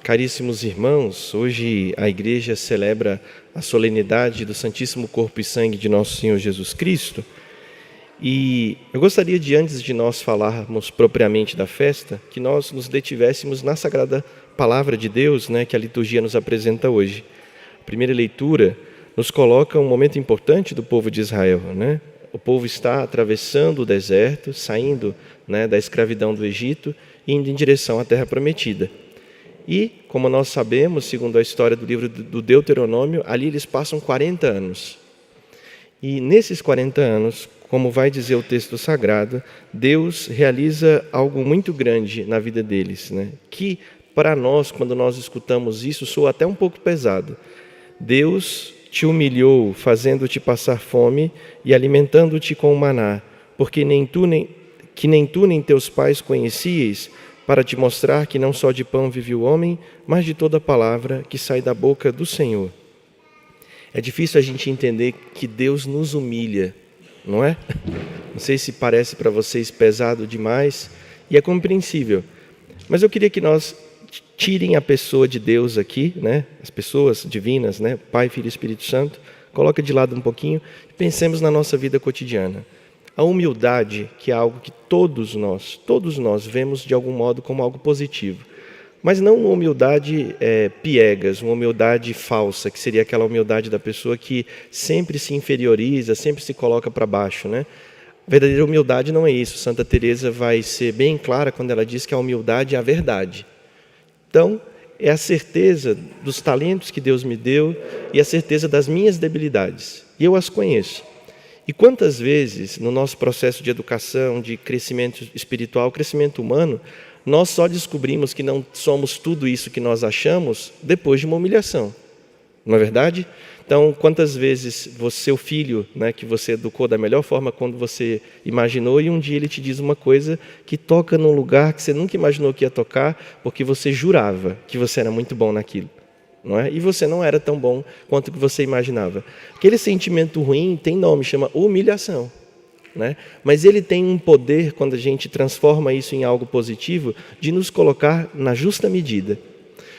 Caríssimos irmãos, hoje a igreja celebra a solenidade do Santíssimo Corpo e Sangue de Nosso Senhor Jesus Cristo. E eu gostaria de, antes de nós falarmos propriamente da festa, que nós nos detivéssemos na Sagrada Palavra de Deus, que a liturgia nos apresenta hoje. A primeira leitura nos coloca um momento importante do povo de Israel, O povo está atravessando o deserto, saindo da escravidão do Egito e indo em direção à Terra Prometida. E, como nós sabemos, segundo a história do livro do Deuteronômio, ali eles passam 40 anos. E nesses 40 anos, como vai dizer o texto sagrado, Deus realiza algo muito grande na vida deles, que para nós, quando nós escutamos isso, soa até um pouco pesado. Deus te humilhou, fazendo-te passar fome e alimentando-te com o maná, porque nem tu nem teus pais conhecieis, para te mostrar que não só de pão vive o homem, mas de toda palavra que sai da boca do Senhor. É difícil a gente entender que Deus nos humilha, não é? Não sei se parece para vocês pesado demais, e é compreensível. Mas eu queria que nós tirem a pessoa de Deus aqui, as pessoas divinas, Pai, Filho e Espírito Santo, coloca de lado um pouquinho e pensemos na nossa vida cotidiana. A humildade, que é algo que todos nós vemos de algum modo como algo positivo. Mas não uma humildade piegas, uma humildade falsa, que seria aquela humildade da pessoa que sempre se inferioriza, sempre se coloca para baixo, A verdadeira humildade não é isso. Santa Teresa vai ser bem clara quando ela diz que a humildade é a verdade. Então, é a certeza dos talentos que Deus me deu e a certeza das minhas debilidades. E eu as conheço. E quantas vezes, no nosso processo de educação, de crescimento espiritual, crescimento humano, nós só descobrimos que não somos tudo isso que nós achamos depois de uma humilhação. Não é verdade? Então, quantas vezes seu filho, que você educou da melhor forma quando você imaginou, e um dia ele te diz uma coisa que toca num lugar que você nunca imaginou que ia tocar, porque você jurava que você era muito bom naquilo. Não é? E você não era tão bom quanto que você imaginava. Aquele sentimento ruim tem nome, chama humilhação. Mas ele tem um poder, quando a gente transforma isso em algo positivo, de nos colocar na justa medida.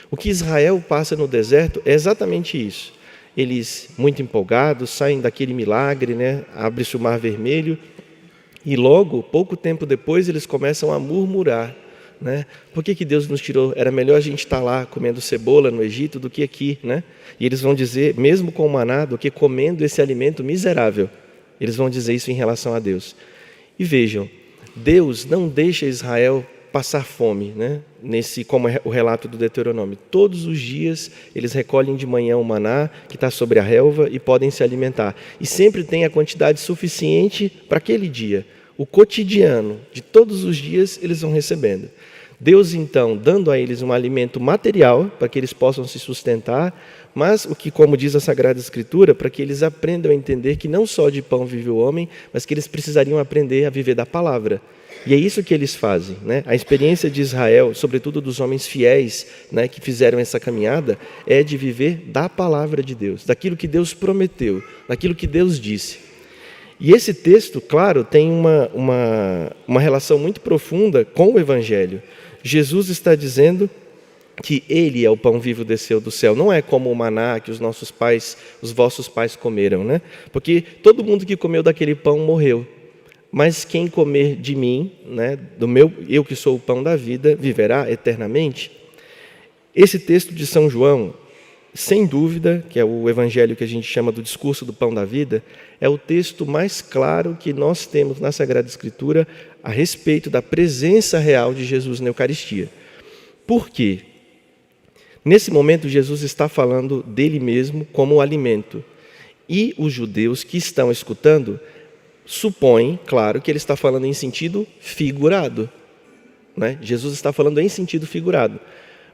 O que Israel passa no deserto é exatamente isso. Eles, muito empolgados, saem daquele milagre, abre-se o Mar Vermelho, e logo, pouco tempo depois, eles começam a murmurar. Por que Deus nos tirou? Era melhor a gente estar lá comendo cebola no Egito do que aqui, E eles vão dizer, mesmo com o maná, do que comendo esse alimento miserável. Eles vão dizer isso em relação a Deus. E vejam, Deus não deixa Israel passar fome, como é o relato do Deuteronômio. Todos os dias eles recolhem de manhã o maná que está sobre a relva e podem se alimentar. E sempre tem a quantidade suficiente para aquele dia. O cotidiano de todos os dias eles vão recebendo. Deus, então, dando a eles um alimento material para que eles possam se sustentar, mas o que, como diz a Sagrada Escritura, para que eles aprendam a entender que não só de pão vive o homem, mas que eles precisariam aprender a viver da palavra. E é isso que eles fazem. A experiência de Israel, sobretudo dos homens fiéis que fizeram essa caminhada, é de viver da palavra de Deus, daquilo que Deus prometeu, daquilo que Deus disse. E esse texto, claro, tem uma relação muito profunda com o Evangelho. Jesus está dizendo que Ele é o pão vivo que desceu do céu. Não é como o maná que os vossos pais comeram, Porque todo mundo que comeu daquele pão morreu. Mas quem comer de mim, eu que sou o pão da vida, viverá eternamente. Esse texto de São João, sem dúvida, que é o evangelho que a gente chama do discurso do pão da vida, é o texto mais claro que nós temos na Sagrada Escritura a respeito da presença real de Jesus na Eucaristia. Por quê? Nesse momento, Jesus está falando dele mesmo como o alimento. E os judeus que estão escutando supõem, claro, que ele está falando em sentido figurado. Jesus está falando em sentido figurado.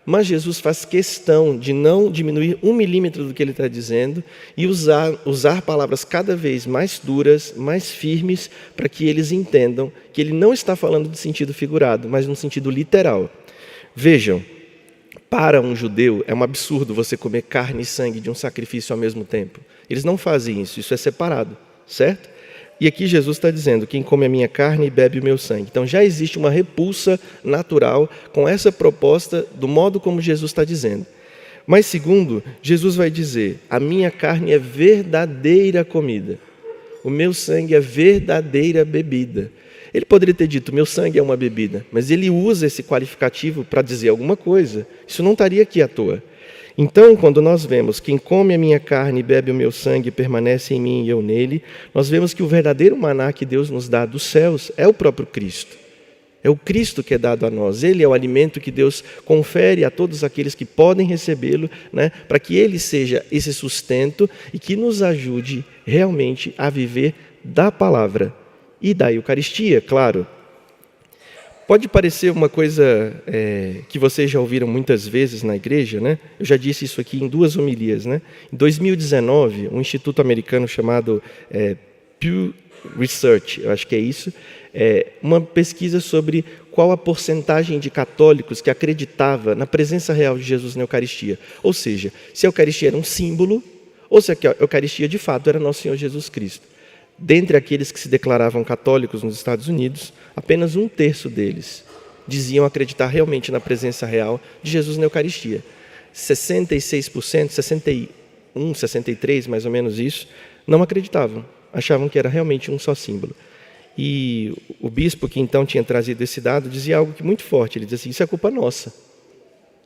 Mas Jesus faz questão de não diminuir 1 milímetro do que ele está dizendo e usar palavras cada vez mais duras, mais firmes, para que eles entendam que ele não está falando de sentido figurado, mas no sentido literal. Vejam, para um judeu é um absurdo você comer carne e sangue de um sacrifício ao mesmo tempo. Eles não fazem isso, isso é separado, certo? E aqui Jesus está dizendo, quem come a minha carne e bebe o meu sangue. Então já existe uma repulsa natural com essa proposta do modo como Jesus está dizendo. Mas segundo, Jesus vai dizer, a minha carne é verdadeira comida. O meu sangue é verdadeira bebida. Ele poderia ter dito, meu sangue é uma bebida, mas ele usa esse qualificativo para dizer alguma coisa. Isso não estaria aqui à toa. Então, quando nós vemos, quem come a minha carne e bebe o meu sangue permanece em mim e eu nele, nós vemos que o verdadeiro maná que Deus nos dá dos céus é o próprio Cristo. É o Cristo que é dado a nós. Ele é o alimento que Deus confere a todos aqueles que podem recebê-lo, né, para que ele seja esse sustento e que nos ajude realmente a viver da palavra e da Eucaristia, claro. Pode parecer uma coisa que vocês já ouviram muitas vezes na igreja, né? Eu já disse isso aqui em 2 homilias, né? Em 2019, um instituto americano chamado Pew Research, eu acho que é isso, uma pesquisa sobre qual a porcentagem de católicos que acreditava na presença real de Jesus na Eucaristia. Ou seja, se a Eucaristia era um símbolo, ou se a Eucaristia de fato era nosso Senhor Jesus Cristo. Dentre aqueles que se declaravam católicos nos Estados Unidos, apenas 1/3 deles diziam acreditar realmente na presença real de Jesus na Eucaristia. 66%, 61%, 63%, mais ou menos isso, não acreditavam. Achavam que era realmente um só símbolo. E o bispo que então tinha trazido esse dado dizia algo que muito forte. Ele dizia assim, isso é culpa nossa.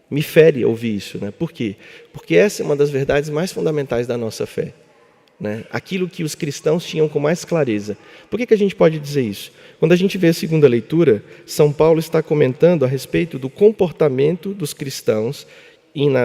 Me fere ouvir isso, né? Por quê? Porque essa é uma das verdades mais fundamentais da nossa fé. Né? Aquilo que os cristãos tinham com mais clareza. Por que a gente pode dizer isso? Quando a gente vê a segunda leitura, São Paulo está comentando a respeito do comportamento dos cristãos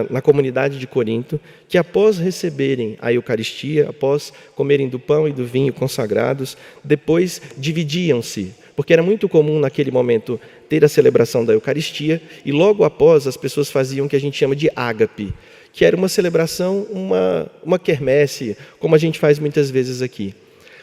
na comunidade de Corinto, que após receberem a Eucaristia, após comerem do pão e do vinho consagrados, depois dividiam-se, porque era muito comum naquele momento ter a celebração da Eucaristia, e logo após as pessoas faziam o que a gente chama de ágape, que era uma celebração, uma quermesse, como a gente faz muitas vezes aqui.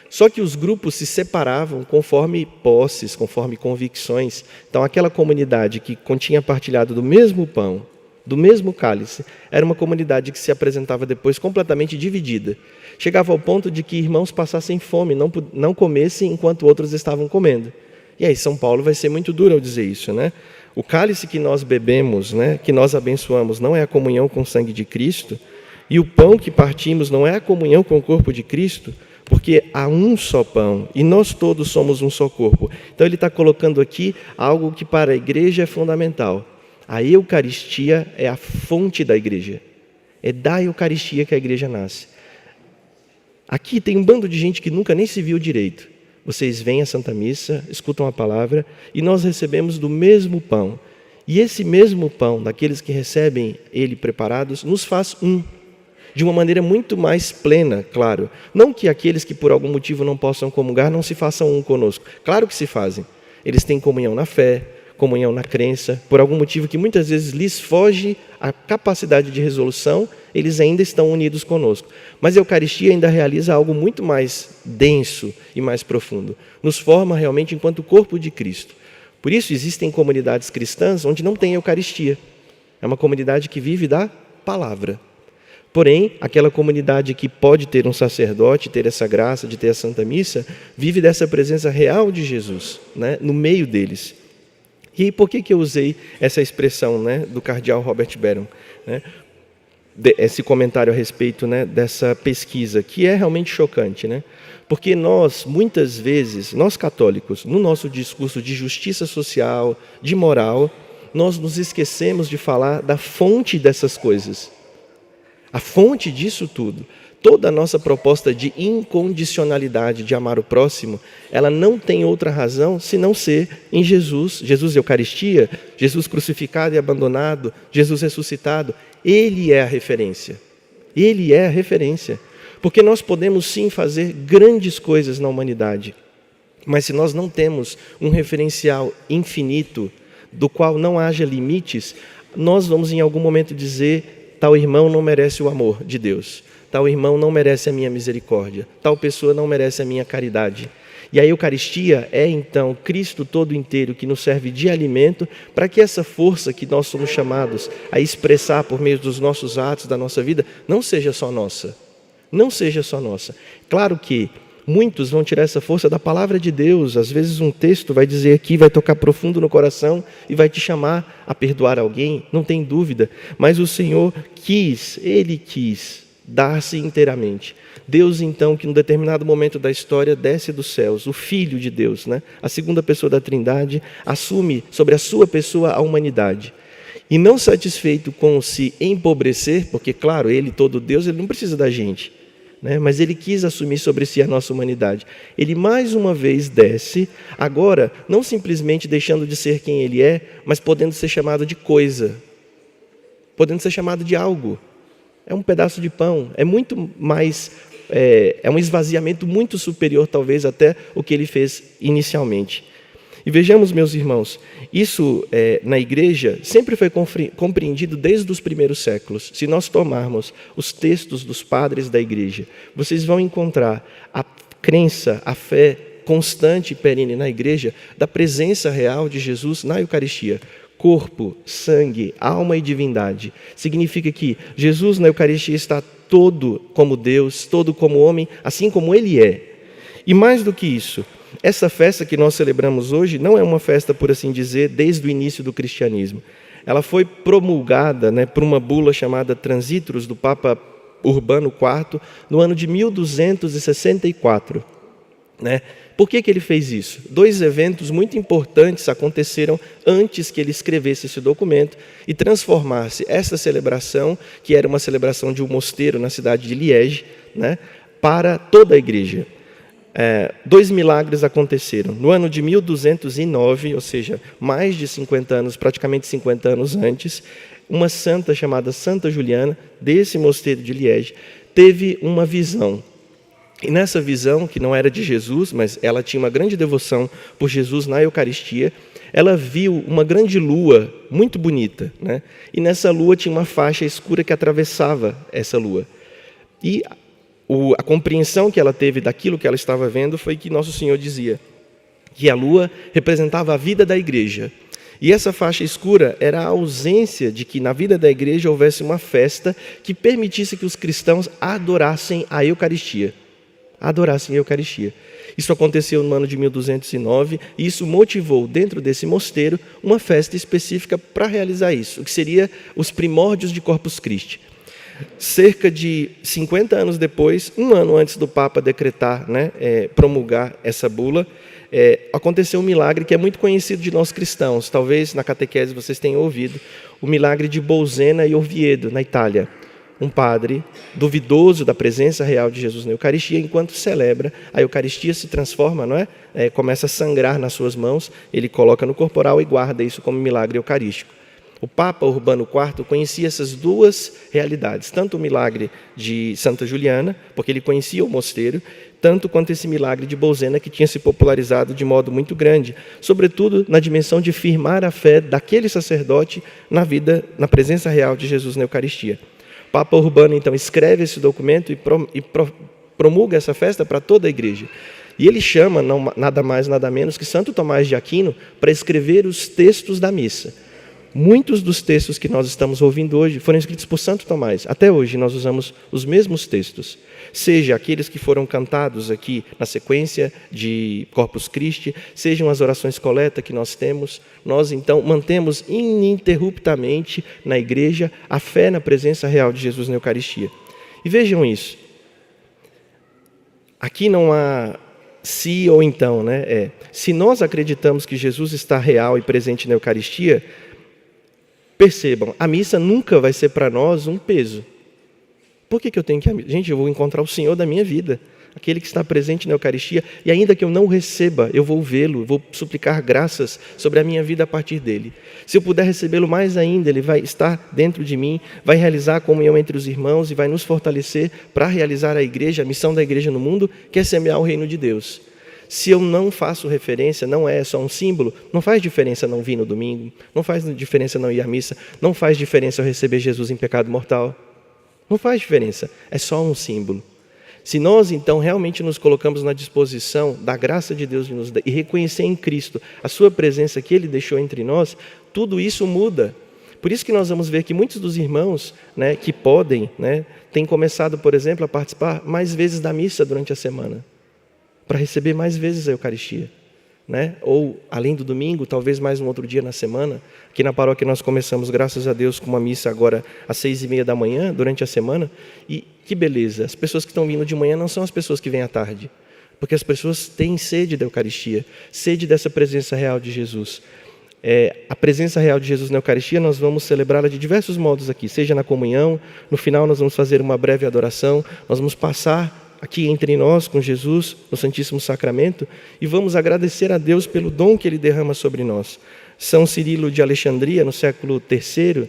Só que os grupos se separavam conforme posses, conforme convicções. Então, aquela comunidade que tinha partilhado do mesmo pão, do mesmo cálice, era uma comunidade que se apresentava depois completamente dividida. Chegava ao ponto de que irmãos passassem fome, não comessem enquanto outros estavam comendo. E aí São Paulo vai ser muito duro ao dizer isso, né? O cálice que nós bebemos, né, que nós abençoamos, não é a comunhão com o sangue de Cristo, e o pão que partimos não é a comunhão com o corpo de Cristo, porque há um só pão, e nós todos somos um só corpo. Então ele está colocando aqui algo que para a igreja é fundamental. A Eucaristia é a fonte da igreja. É da Eucaristia que a igreja nasce. Aqui tem um bando de gente que nunca nem se viu direito. Vocês vêm à Santa Missa, escutam a palavra, e nós recebemos do mesmo pão. E esse mesmo pão, daqueles que recebem ele preparados, nos faz um. De uma maneira muito mais plena, claro. Não que aqueles que por algum motivo não possam comungar não se façam um conosco. Claro que se fazem. Eles têm comunhão na fé, comunhão na crença. Por algum motivo que muitas vezes lhes foge a capacidade de resolução, eles ainda estão unidos conosco. Mas a Eucaristia ainda realiza algo muito mais denso e mais profundo. Nos forma realmente enquanto corpo de Cristo. Por isso existem comunidades cristãs onde não tem Eucaristia. É uma comunidade que vive da palavra. Porém, aquela comunidade que pode ter um sacerdote, ter essa graça de ter a Santa Missa, vive dessa presença real de Jesus, né, no meio deles. E aí, por que eu usei essa expressão, né, do cardeal Robert Barron, né, esse comentário a respeito, né, dessa pesquisa, que é realmente chocante, né? Porque nós, muitas vezes, nós católicos, no nosso discurso de justiça social, de moral, nós nos esquecemos de falar da fonte dessas coisas. A fonte disso tudo, toda a nossa proposta de incondicionalidade, de amar o próximo, ela não tem outra razão senão ser em Jesus. Jesus Eucaristia, Jesus crucificado e abandonado, Jesus ressuscitado. Ele é a referência. Ele é a referência. Porque nós podemos sim fazer grandes coisas na humanidade, mas se nós não temos um referencial infinito, do qual não haja limites, nós vamos em algum momento dizer, tal irmão não merece o amor de Deus, tal irmão não merece a minha misericórdia, tal pessoa não merece a minha caridade. E a Eucaristia é então Cristo todo inteiro que nos serve de alimento para que essa força que nós somos chamados a expressar por meio dos nossos atos, da nossa vida, não seja só nossa. Não seja só nossa. Claro que Muitos vão tirar essa força da palavra de Deus. Às vezes um texto vai dizer aqui, vai tocar profundo no coração e vai te chamar a perdoar alguém, não tem dúvida. Mas o Senhor Ele quis dar-se inteiramente. Deus, então, que num determinado momento da história desce dos céus, o Filho de Deus, né? A segunda pessoa da Trindade, assume sobre a sua pessoa a humanidade. E não satisfeito com se empobrecer, porque, claro, Ele, todo Deus, Ele não precisa da gente, né? Mas Ele quis assumir sobre si a nossa humanidade. Ele mais uma vez desce, agora não simplesmente deixando de ser quem Ele é, mas podendo ser chamado de coisa, podendo ser chamado de algo. É um pedaço de pão, é muito mais, é um esvaziamento muito superior, talvez, até o que Ele fez inicialmente. E vejamos, meus irmãos, isso na igreja sempre foi compreendido desde os primeiros séculos. Se nós tomarmos os textos dos padres da igreja, vocês vão encontrar a crença, a fé constante e perene na igreja da presença real de Jesus na Eucaristia. Corpo, sangue, alma e divindade. Significa que Jesus na Eucaristia está todo como Deus, todo como homem, assim como Ele é. E mais do que isso, essa festa que nós celebramos hoje não é uma festa, por assim dizer, desde o início do cristianismo. Ela foi promulgada, né, por uma bula chamada Transitrus, do Papa Urbano IV, no ano de 1264. Né? Por que ele fez isso? 2 eventos muito importantes aconteceram antes que ele escrevesse esse documento e transformasse essa celebração, que era uma celebração de um mosteiro na cidade de Liege, né, para toda a igreja. 2 milagres aconteceram. No ano de 1209, ou seja, mais de 50 anos, praticamente 50 anos antes, uma santa chamada Santa Juliana, desse mosteiro de Liege, teve uma visão. E nessa visão, que não era de Jesus, mas ela tinha uma grande devoção por Jesus na Eucaristia, ela viu uma grande lua, muito bonita, né? E nessa lua tinha uma faixa escura que atravessava essa lua. E a compreensão que ela teve daquilo que ela estava vendo foi que Nosso Senhor dizia que a lua representava a vida da igreja. E essa faixa escura era a ausência de que na vida da igreja houvesse uma festa que permitisse que os cristãos adorassem a Eucaristia. Adorassem a Eucaristia. Isso aconteceu no ano de 1209 e isso motivou dentro desse mosteiro uma festa específica para realizar isso, o que seria os primórdios de Corpus Christi. Cerca de 50 anos depois, um ano antes do Papa decretar, né, promulgar essa bula, aconteceu um milagre que é muito conhecido de nós cristãos. Talvez na catequese vocês tenham ouvido, o milagre de Bolsena e Oviedo, na Itália. Um padre duvidoso da presença real de Jesus na Eucaristia, enquanto celebra, a Eucaristia se transforma, não é? Começa a sangrar nas suas mãos, ele coloca no corporal e guarda isso como milagre eucarístico. O Papa Urbano IV conhecia essas duas realidades, tanto o milagre de Santa Juliana, porque ele conhecia o mosteiro, tanto quanto esse milagre de Bolsena, que tinha se popularizado de modo muito grande, sobretudo na dimensão de firmar a fé daquele sacerdote na vida, na presença real de Jesus na Eucaristia. O Papa Urbano, então, escreve esse documento e promulga essa festa para toda a igreja. E ele chama, nada mais, nada menos, que Santo Tomás de Aquino para escrever os textos da missa. Muitos dos textos que nós estamos ouvindo hoje foram escritos por Santo Tomás. Até hoje nós usamos os mesmos textos, seja aqueles que foram cantados aqui na sequência de Corpus Christi, sejam as orações coleta que nós temos. Nós então mantemos ininterruptamente na igreja a fé na presença real de Jesus na Eucaristia. E vejam isso. Aqui não há se ou então, né? Se nós acreditamos que Jesus está real e presente na Eucaristia, percebam, a missa nunca vai ser para nós um peso. Por que eu tenho que ir à missa? Gente, eu vou encontrar o Senhor da minha vida, aquele que está presente na Eucaristia, e ainda que eu não o receba, eu vou vê-lo, vou suplicar graças sobre a minha vida a partir dele. Se eu puder recebê-lo mais ainda, ele vai estar dentro de mim, vai realizar a comunhão entre os irmãos e vai nos fortalecer para realizar a igreja, a missão da igreja no mundo, que é semear o reino de Deus. Se eu não faço referência, não é só um símbolo, não faz diferença não vir no domingo, não faz diferença não ir à missa, não faz diferença eu receber Jesus em pecado mortal. Não faz diferença, é só um símbolo. Se nós, então, realmente nos colocamos na disposição da graça de Deus de nos dar, e reconhecer em Cristo a sua presença que Ele deixou entre nós, tudo isso muda. Por isso que nós vamos ver que muitos dos irmãos, né, que podem, né, têm começado, por exemplo, a participar mais vezes da missa durante a semana. para receber mais vezes a Eucaristia, né? Ou, além do domingo, talvez mais um outro dia na semana. Aqui na paróquia nós começamos, graças a Deus, com uma missa agora às 6h30 da manhã, durante a semana. E que beleza, as pessoas que estão vindo de manhã não são as pessoas que vêm à tarde, porque as pessoas têm sede da Eucaristia, sede dessa presença real de Jesus. A presença real de Jesus na Eucaristia, nós vamos celebrá-la de diversos modos aqui, seja na comunhão, no final nós vamos fazer uma breve adoração, nós vamos passar aqui entre nós com Jesus no Santíssimo Sacramento e vamos agradecer a Deus pelo dom que Ele derrama sobre nós. São Cirilo de Alexandria, no século III,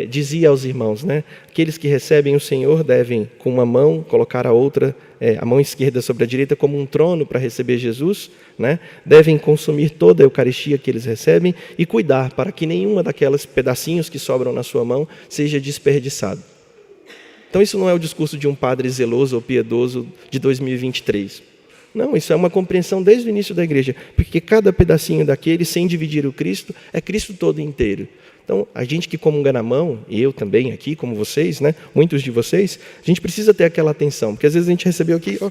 dizia aos irmãos, né? Aqueles que recebem o Senhor devem, com uma mão, colocar a outra, a mão esquerda sobre a direita, como um trono para receber Jesus, né? Devem consumir toda a Eucaristia que eles recebem e cuidar para que nenhuma daquelas pedacinhos que sobram na sua mão seja desperdiçado. Então isso não é o discurso de um padre zeloso ou piedoso de 2023. Não, isso é uma compreensão desde o início da igreja, porque cada pedacinho daquele, sem dividir o Cristo, é Cristo todo inteiro. Então, a gente que comunga na mão, e eu também aqui, como vocês, né, muitos de vocês, a gente precisa ter aquela atenção, porque às vezes a gente recebeu aqui, ó,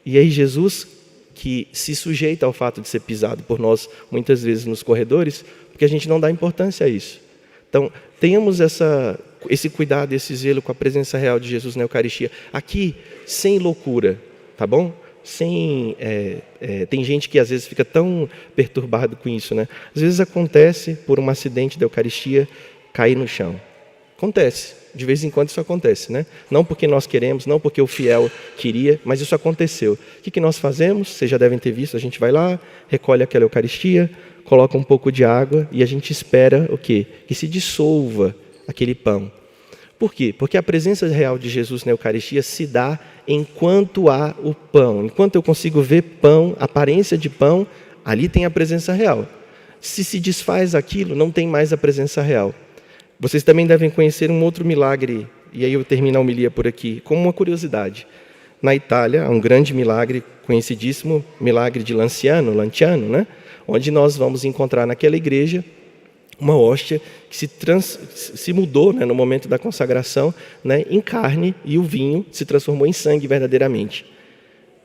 e aí Jesus, que se sujeita ao fato de ser pisado por nós, muitas vezes nos corredores, porque a gente não dá importância a isso. Então, tenhamos esse cuidado, esse zelo com a presença real de Jesus na Eucaristia, aqui, sem loucura, tá bom? Tem gente que às vezes fica tão perturbado com isso, né? Às vezes acontece, por um acidente da Eucaristia, cair no chão. Acontece, de vez em quando isso acontece, né? Não porque nós queremos, não porque o fiel queria, mas isso aconteceu. O que nós fazemos? Vocês já devem ter visto, a gente vai lá, recolhe aquela Eucaristia, coloca um pouco de água e a gente espera o quê? Que se dissolva aquele pão. Por quê? Porque a presença real de Jesus na Eucaristia se dá enquanto há o pão. Enquanto eu consigo ver pão, aparência de pão, ali tem a presença real. Se desfaz aquilo, não tem mais a presença real. Vocês também devem conhecer um outro milagre, e aí eu termino a homilia por aqui, como uma curiosidade. Na Itália, há um grande milagre, conhecidíssimo, milagre de Lanciano, né? Onde nós vamos encontrar naquela igreja uma hóstia que se mudou, né, no momento da consagração, né, em carne, e o vinho se transformou em sangue verdadeiramente.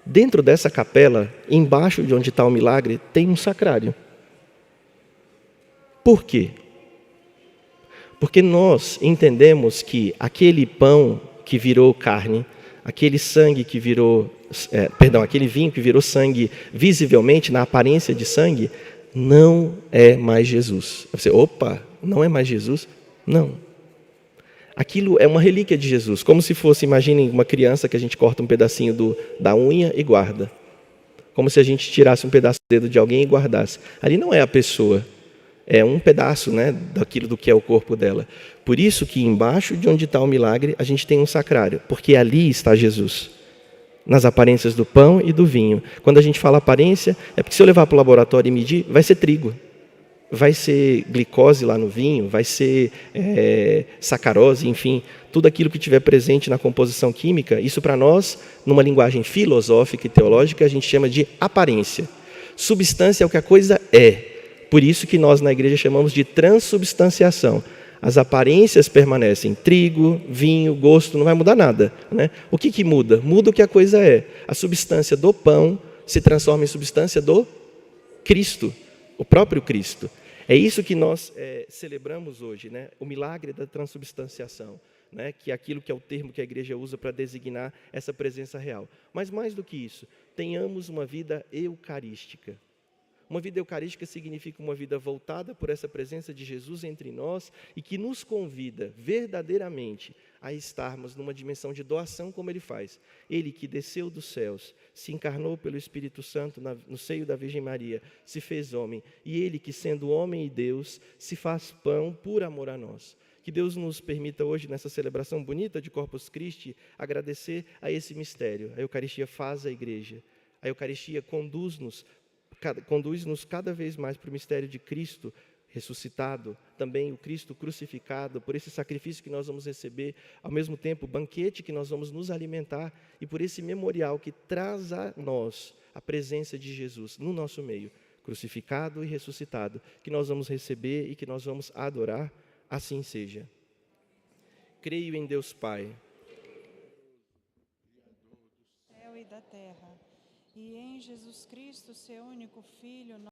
Dentro dessa capela, embaixo de onde está o milagre, tem um sacrário. Por quê? Porque nós entendemos que aquele pão que virou carne, aquele sangue que virou, aquele vinho que virou sangue visivelmente, na aparência de sangue, não é mais Jesus. Você, opa, não é mais Jesus? Não. Aquilo é uma relíquia de Jesus, como se fosse, imaginem uma criança que a gente corta um pedacinho da unha e guarda. Como se a gente tirasse um pedaço do dedo de alguém e guardasse. Ali não é a pessoa, é um pedaço, né, daquilo do que é o corpo dela. Por isso que embaixo de onde está o milagre, a gente tem um sacrário, porque ali está Jesus. Nas aparências do pão e do vinho. Quando a gente fala aparência, é porque se eu levar para o laboratório e medir, vai ser trigo. Vai ser glicose lá no vinho, vai ser sacarose, enfim, tudo aquilo que tiver presente na composição química, isso para nós, numa linguagem filosófica e teológica, a gente chama de aparência. Substância é o que a coisa é. Por isso que nós na igreja chamamos de transubstanciação. As aparências permanecem, trigo, vinho, gosto, não vai mudar nada, né? O que muda? Muda o que a coisa é. A substância do pão se transforma em substância do Cristo, o próprio Cristo. É isso que nós celebramos hoje, né? O milagre da transubstanciação, né? Que é aquilo que é o termo que a igreja usa para designar essa presença real. Mas mais do que isso, tenhamos uma vida eucarística. Uma vida eucarística significa uma vida voltada por essa presença de Jesus entre nós e que nos convida verdadeiramente a estarmos numa dimensão de doação como Ele faz. Ele que desceu dos céus, se encarnou pelo Espírito Santo no seio da Virgem Maria, se fez homem. E Ele que, sendo homem e Deus, se faz pão por amor a nós. Que Deus nos permita hoje, nessa celebração bonita de Corpus Christi, agradecer a esse mistério. A Eucaristia faz a igreja. A Eucaristia conduz-nos cada vez mais para o mistério de Cristo ressuscitado, também o Cristo crucificado, por esse sacrifício que nós vamos receber, ao mesmo tempo o banquete que nós vamos nos alimentar e por esse memorial que traz a nós a presença de Jesus no nosso meio, crucificado e ressuscitado, que nós vamos receber e que nós vamos adorar, assim seja. Creio em Deus Pai, céu e da terra. e em Jesus Cristo, seu único Filho,